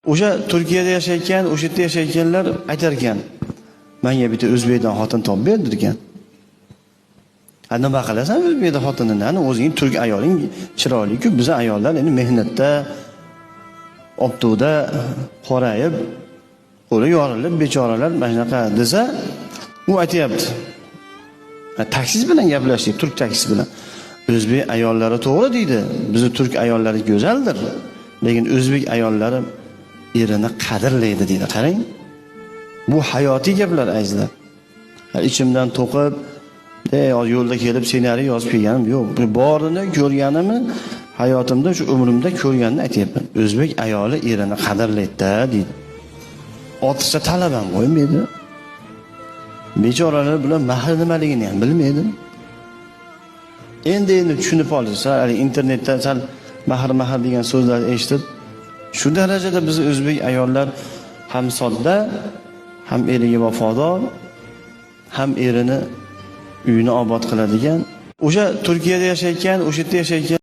O'sha Turkiyada yashayotgan, o'sha yerda yashayotganlar aytar ekan, menga bitta o'zbekdan xotin topib berdirgan. Nima qilasan o'zbekda xotinini? Ana o'zing turk ayoling chiroyli-ku, biz ayollar endi mehnatda, obtuda qorayib, qo'li yorilib bechoralar mana shunaqa desa, u aytayapti. Taksist bilan gaplashdik, turk taksisi bilan. O'zbek ayollari to'g'ri deydi. Bizni turk ayollari go'zaldir. Lekin o'zbek ayollari erini qadrlaydi deydi. Qarang. Bu hayotiy gaplar azizlar. Ichimdan to'qib, yo'lda kelib ssenariy yozib kelganim yo'q. Borini ko'rganimni hayotimda, shu umrimda ko'rganini aytayapman. O'zbek ayoli erini qadrlaydi deydi. Ortiqcha talab ham qo'ymaydi. Bechoralar bilan mehr nimaligini ham bilmaydi. Endi tushunib olsa, internetda sal mehr degan so'zlarni eshitib, shu darajada biz o'zbek ayollar ham sodda, ham eriga vafodor, ham erini uyini obod qiladigan. O'sha Turkiyada yashayotgan, o'sha yerda yashayotgan